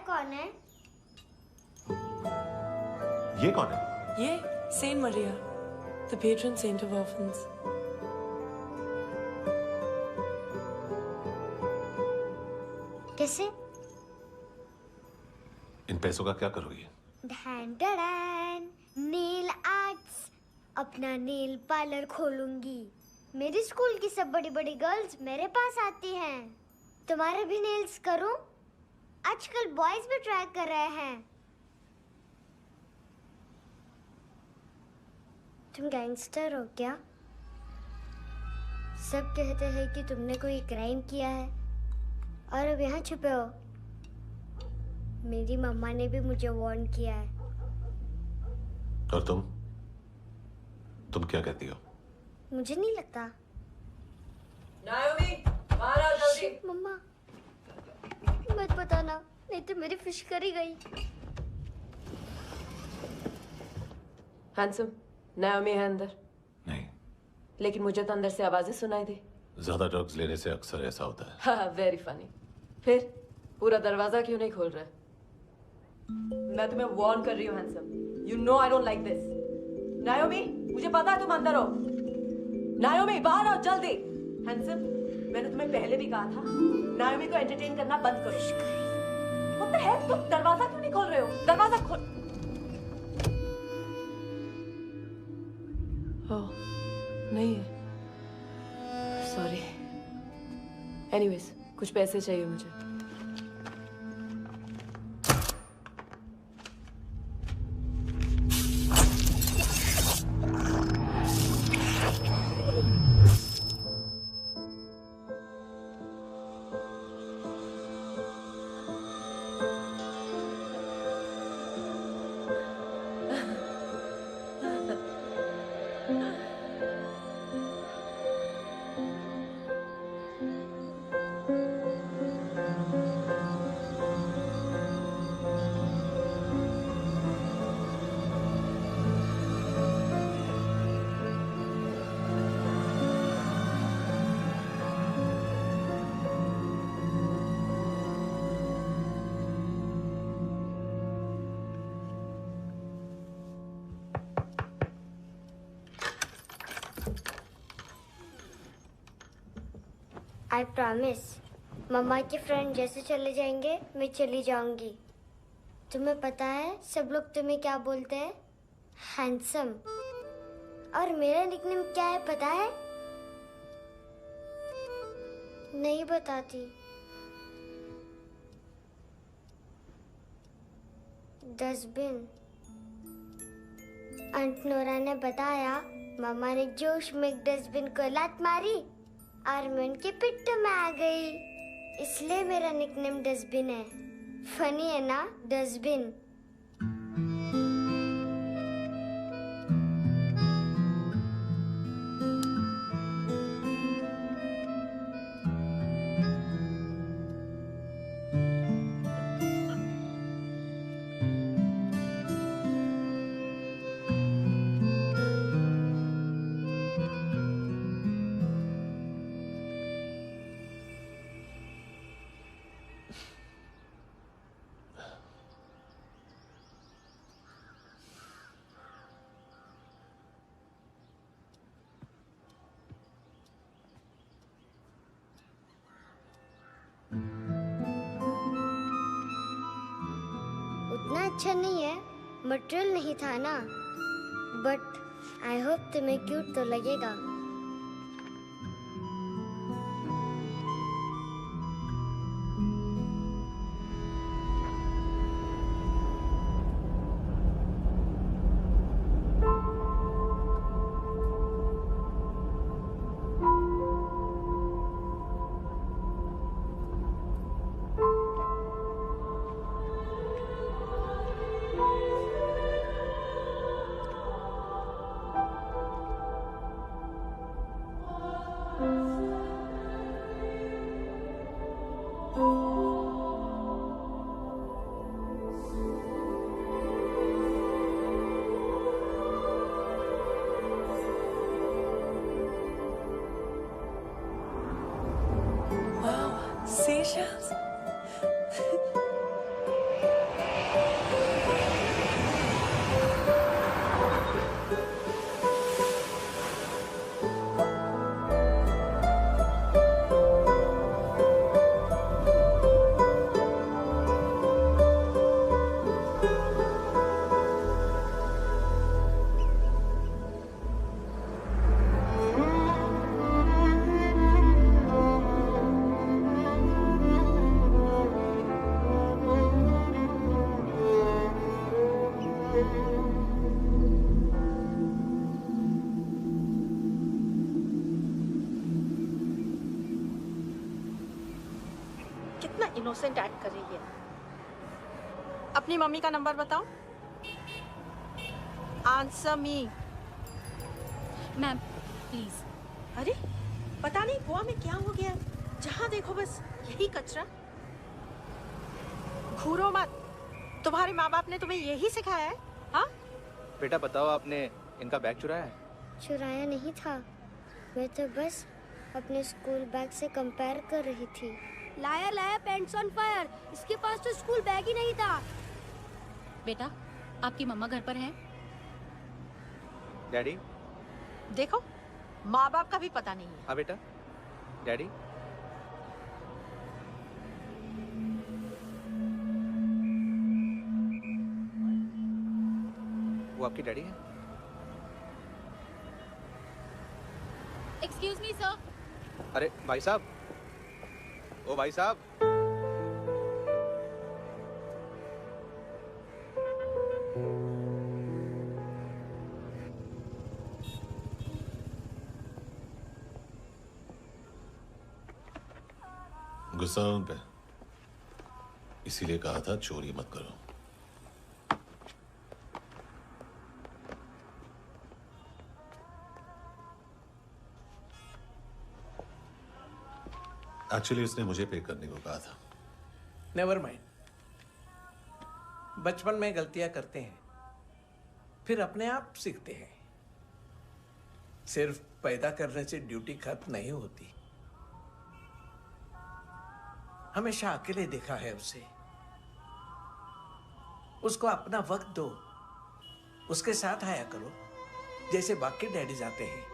कौन है? ये कौन है? ये saint Maria, the patron saint of orphans. कैसे? इन पैसों का क्या करोगी? नेल आर्ट्स, अपना नेल पार्लर खोलूंगी। मेरी स्कूल की सब बड़ी बड़ी गर्ल्स मेरे पास आती हैं। तुम्हारे भी नेल्स करूं? आजकल बॉयज भी ट्राई कर रहे हैं। तुम गैंगस्टर हो क्या? सब कहते हैं कि तुमने कोई क्राइम किया है और अब यहाँ छुपे हो। मेरी मम्मा ने भी मुझे वार्न किया है। और तुम क्या कहती हो? मुझे नहीं लगता। नायोमी, बाहर आओ जल्दी। मम्मा, मत बताना, नहीं तो मेरी फिश करी गई। हैंडसम, नायोमी है अंदर। नहीं। लेकिन मुझे तो अंदर से आवाजें सुनाई दी। ज्यादा ड्रग्स लेने से अक्सर ऐसा होता है। हाँ, वेरी फनी। फिर पूरा दरवाजा क्यों नहीं खोल रहा? मैं तुम्हें वार्न कर रही हूँ handsome. You know I don't like this. नायोमी, मुझे पता है तुम अंदर हो। नायोमी, बाहर आओ जल्दी। हैंडसम, मैंने तुम्हें पहले भी कहा था नायोमी को एंटरटेन करना बंद करो। What the heck? तुम दरवाजा क्यों नहीं खोल रहे हो? दरवाजा खोल। ओह, नहीं है। सॉरी। एनीवेज, कुछ पैसे चाहिए मुझे। आई प्रॉमिस, मम्मा के फ्रेंड जैसे चले जाएंगे मैं चली जाऊंगी। तुम्हें पता है सब लोग तुम्हें क्या बोलते हैं? हैंडसम। और मेरा निकनेम क्या है पता है? नहीं बताती। डस्टबिन। आंट नोरा ने बताया मम्मा ने जोश में एक डस्टबिन को लात मारी और मैं उनके पिट्ठू में आ गई, इसलिए मेरा निकनेम डस्टबिन है। फनी है ना डस्टबिन? उतना अच्छा नहीं है, मटेरियल नहीं था ना, बट आई होप तुम्हें क्यूट तो लगेगा। इनोसेंट एक्ट कर रही है। अपनी मम्मी का नंबर बताओ। Answer me. Ma'am please. अरे पता नहीं गोवा में क्या हो गया है, जहाँ देखो बस यही कचरा। घूरो मत, तुम्हारे माँ बाप ने तुम्हें यही सिखाया है? हाँ बेटा बताओ, आपने इनका बैग चुराया है? चुराया नहीं था, मैं तो बस अपने स्कूल बैग से कंपेयर कर रही थी। लाया लाया पैंट्स ऑन फायर, इसके पास तो स्कूल बैग ही नहीं था। बेटा आपकी मम्मा घर पर हैं? डैडी? देखो माँ बाप का भी पता नहीं है। हाँ बेटा। डैडी? वो आपकी डैडी है? Excuse me sir. अरे भाई साहब, ओ भाई साहब। गुस्सा उन पे, इसीलिए कहा था चोरी मत करो। एक्चुअली उसने मुझे पे करने को कहा था। नेवर माइंड, बचपन में गलतियां करते हैं, फिर अपने आप सीखते हैं। सिर्फ पैदा करने से ड्यूटी खत्म नहीं होती। हमेशा अकेले देखा है उसे। उसको अपना वक्त दो, उसके साथ आया करो जैसे बाकी डैडीज आते हैं,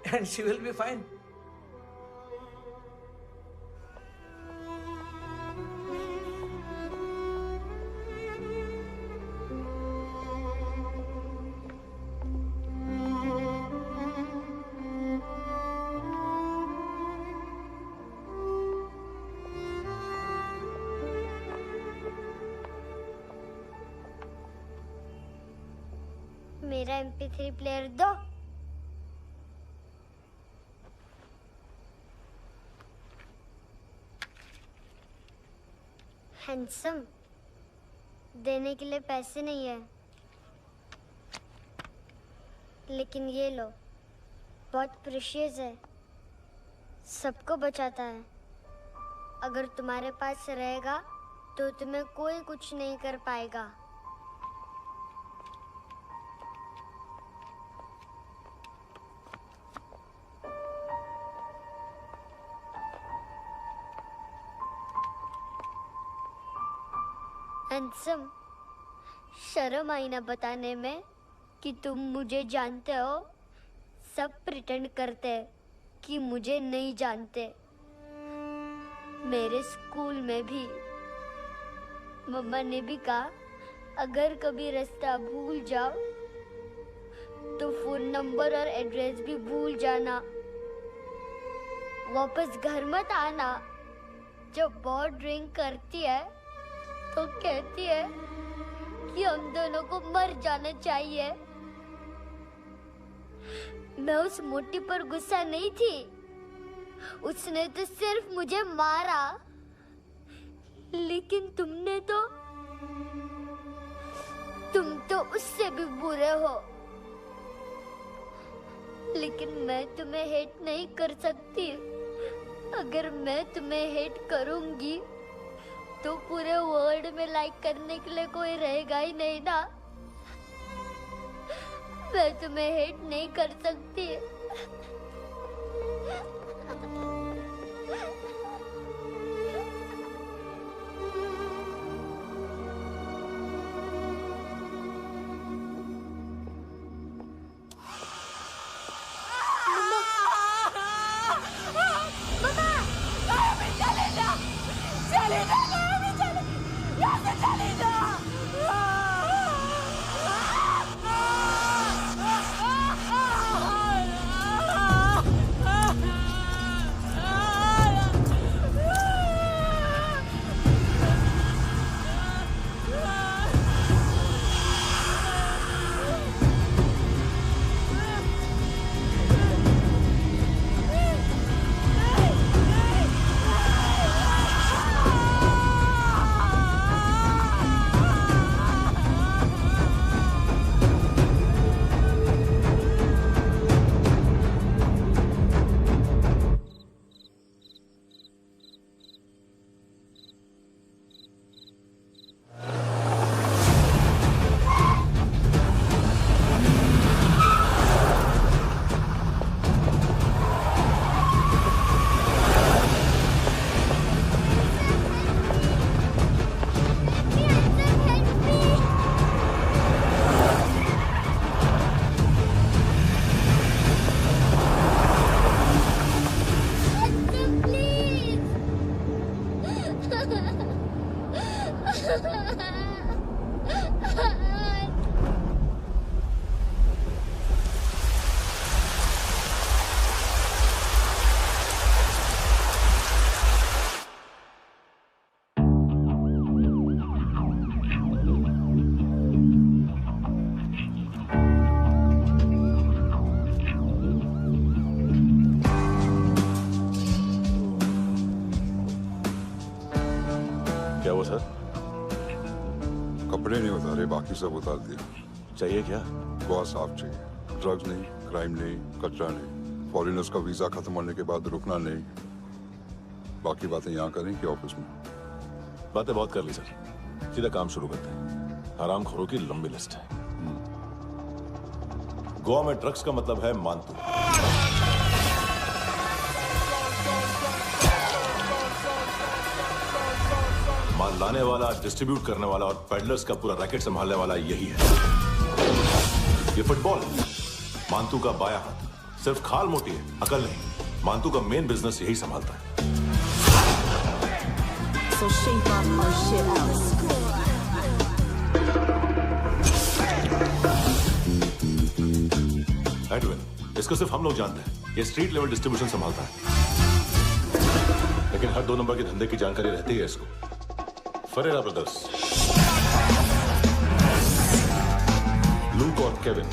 and she will be fine. मेरा MP3 प्लेयर दो। हैंडसम, देने के लिए पैसे नहीं है, लेकिन ये लो, बहुत प्रेशियस है, सबको बचाता है। अगर तुम्हारे पास रहेगा तो तुम्हें कोई कुछ नहीं कर पाएगा। हैंडसम, शर्म आई ना बताने में कि तुम मुझे जानते हो। सब प्रिटेंड करते हैं कि मुझे नहीं जानते। मेरे स्कूल में भी मम्मा ने भी कहा, अगर कभी रास्ता भूल जाओ तो फोन नंबर और एड्रेस भी भूल जाना। वापस घर मत आना। जब बहुत ड्रिंक करती है तो कहती है कि हम दोनों को मर जाना चाहिए। मैं उस मोटी पर गुस्सा नहीं थी, उसने तो सिर्फ मुझे मारा। लेकिन तुम तो उससे भी बुरे हो। लेकिन मैं तुम्हें हेट नहीं कर सकती। अगर मैं तुम्हें हेट करूंगी तो पूरे वर्ल्ड में लाइक करने के लिए कोई रहेगा ही नहीं ना। मैं तुम्हें हेट नहीं कर सकती। क्या हुआ सर? कपड़े नहीं उतारे, बाकी सब उतार दिए। चाहिए क्या? बहुत साफ चाहिए। ड्रग्स नहीं, क्राइम नहीं, कचरा नहीं। फॉरेनर्स का वीजा खत्म होने के बाद रुकना नहीं। बाकी बातें यहाँ करें कि ऑफिस में? बातें बहुत कर ली सर, सीधा काम शुरू करते हैं। हरामखोरों की लंबी लिस्ट है। गोवा में ड्रग्स का मतलब है मानतू। माल लाने वाला, डिस्ट्रीब्यूट करने वाला और पेडलर्स का पूरा रैकेट संभालने वाला यही है। ये फुटबॉल मानतू का बाया हाथ। सिर्फ खाल मोटी है, अकल नहीं। मानतू का मेन बिजनेस यही संभालता है। So shape up our shit out. Edwin, इसको सिर्फ हम लोग जानते हैं। ये स्ट्रीट लेवल डिस्ट्रीब्यूशन संभालता है, लेकिन हर 2 नंबर के धंधे की जानकारी रहती है इसको। फरेरा ब्रदर्स, लूक और केविन,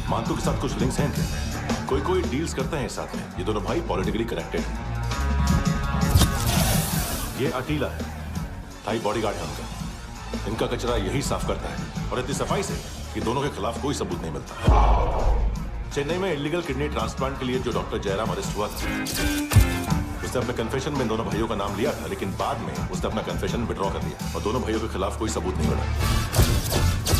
मानतू के साथ कुछ लिंक्स हैं क्या? कोई डील्स करते हैं साथ में। ये दोनों भाई पॉलिटिकली कनेक्टेड हैं। ये अटीला है, थाई बॉडीगार्ड है उनका। इनका कचरा यही साफ करता है, और इतनी सफाई से कि दोनों के खिलाफ कोई सबूत नहीं मिलता। चेन्नई में इलीगल किडनी ट्रांसप्लांट के लिए जो डॉक्टर जयराम अरेस्ट हुआ था, उसने अपने कन्फेशन में दोनों भाइयों का नाम लिया था, लेकिन बाद में उसने अपना कन्फेशन विड्रॉ कर दिया और दोनों भाइयों के खिलाफ कोई सबूत नहीं मिला।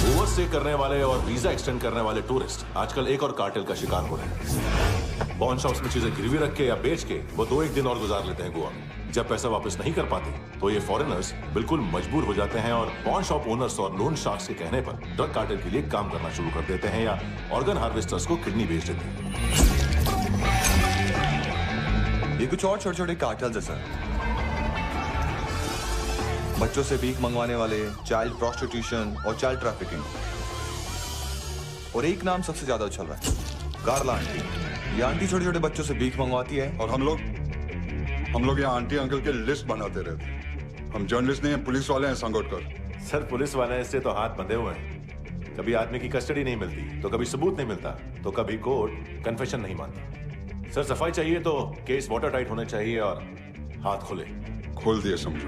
ओवर स्टे करने वाले और वीजा एक्सटेंड करने वाले टूरिस्ट आजकल एक और कार्टेल का शिकार हो रहे हैं। बॉन्ड शॉप्स में चीजें गिरवी रख के या बेच के वो 2-1 दिन और गुजार लेते हैं गोवा में। जब पैसा वापस नहीं कर पाते तो ये फॉरेनर्स बिल्कुल मजबूर हो जाते हैं और बॉन्ड शॉप ओनर्स और लोन शार्क्स के कहने पर ड्रग कार्टेल के लिए काम करना शुरू कर देते हैं या ऑर्गन हार्वेस्टर्स को किडनी बेच देते हैं। ये कुछ और छोटे छोटे कार्टेल्स है सर। बच्चों से भीख मंगवाने वाले, चाइल्ड प्रोस्टिट्यूशन और चाइल्ड ट्रैफिकिंग। और एक नाम सबसे ज्यादा उछल रहा है, कार्ला आंटी। ये आंटी छोटे छोटे बच्चों से भीख मंगवाती है। और हम लोग यहाँ आंटी अंकल के लिस्ट बनाते रहते। हम जर्नलिस्ट नहीं हैं, पुलिस वाले हैं संगोटकर। सर पुलिस वाले इससे तो हाथ बंधे हुए हैं। कभी आदमी की कस्टडी नहीं मिलती, तो कभी सबूत नहीं मिलता, तो कभी कोर्ट कन्फेशन नहीं मानता। सर सफाई चाहिए तो केस वाटर टाइट होने चाहिए और हाथ खुले। खोल दिए समझो।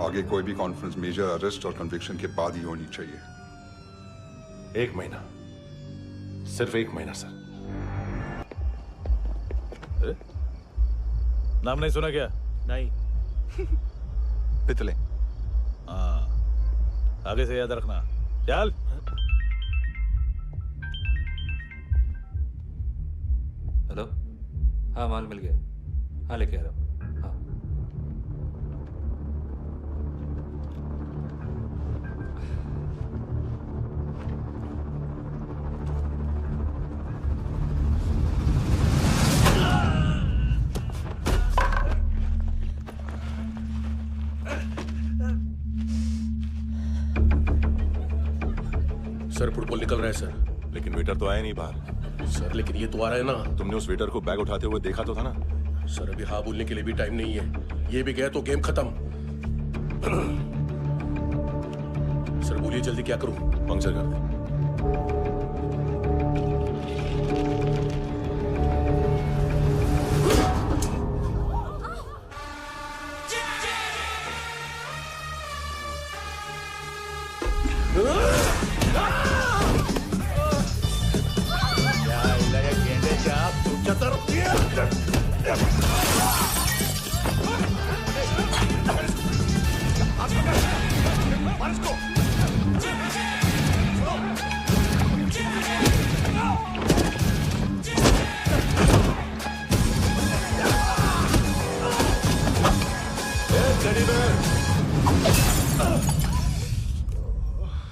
आगे कोई भी कॉन्फ्रेंस मेजर अरेस्ट और कन्विक्शन के बाद ही होनी चाहिए। 1 महीना, सिर्फ 1 महीना सर। नाम नहीं सुना क्या? नहीं। पितले। हाँ, आगे से याद रखना। चल। हेलो, हाँ माल मिल गया। हाँ लेके आ रहा हूँ। हाँ सर फुटबॉल निकल रहा है सर। लेकिन वेटर तो आया नहीं बाहर। सर लेकिन ये तो आ रहा है ना। तुमने उस वेटर को बैग उठाते हुए देखा तो था ना? सर अभी हाँ बोलने के लिए भी टाइम नहीं है। ये भी गया तो गेम खत्म। सर बोलिए जल्दी क्या करूं? पंक्चर कर दे।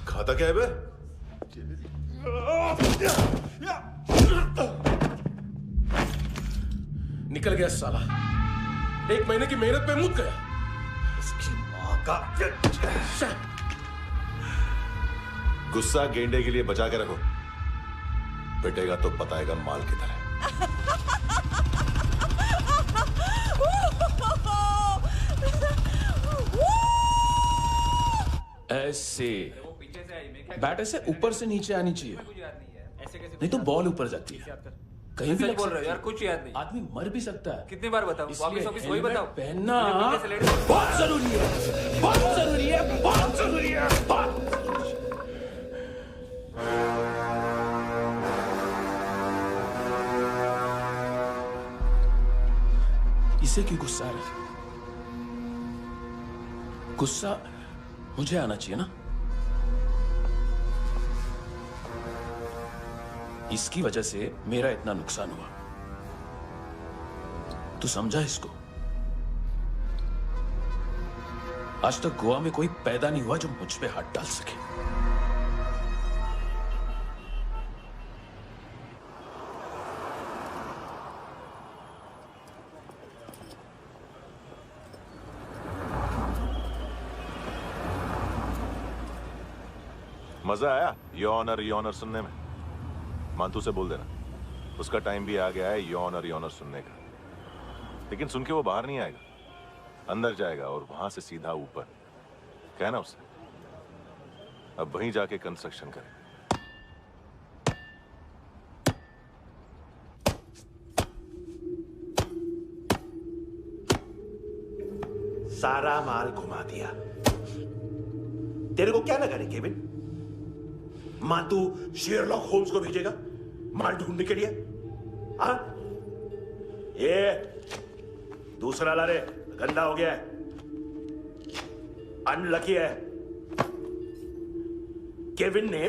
खाता क्या है बे? निकल गया साला। 1 महीने की मेहनत पे मुक गया। उसकी माँ गुस्सा गेंडे के लिए बचा के रखो, पिटेगा तो बताएगा माल की तरह। ऐसे बैट ऐसे ऊपर से नीचे आनी चाहिए, नहीं तो बॉल ऊपर जाती है। कहीं भी बोल रहे हो यार, कुछ याद नहीं। आदमी मर भी सकता है। कितनी बार बताऊं? वापिस वही बताओ। पहनना बहुत जरूरी है, बहुत जरूरी है, बहुत जरूरी है। इसे क्यों गुस्सा आ रहा है? गुस्सा मुझे आना चाहिए ना। इसकी वजह से मेरा इतना नुकसान हुआ। तू समझा इसको? आज तक गोवा में कोई पैदा नहीं हुआ जो मुझ पे हाथ डाल सके। मजा आया यॉनर सुनने में? मानतू से बोल देना, उसका टाइम भी आ गया है यॉनर सुनने का। लेकिन सुन के वो बाहर नहीं आएगा, अंदर जाएगा और वहां से सीधा ऊपर। कहना उससे अब वहीं जाके कंस्ट्रक्शन करे। सारा माल घुमा दिया। तेरे को क्या लगा रे केविन? मातू शेरलॉक होम्स को भेजेगा माल ढूंढने के लिए? हाँ? ये दूसरा ला रे, गंदा हो गया है, अनलकी है। केविन ने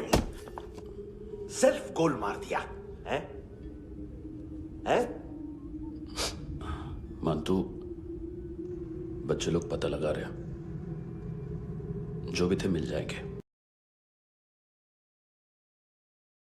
सेल्फ गोल मार दिया है? हैं? मानतू, बच्चे लोग पता लगा रहे हैं, जो भी थे मिल जाएंगे।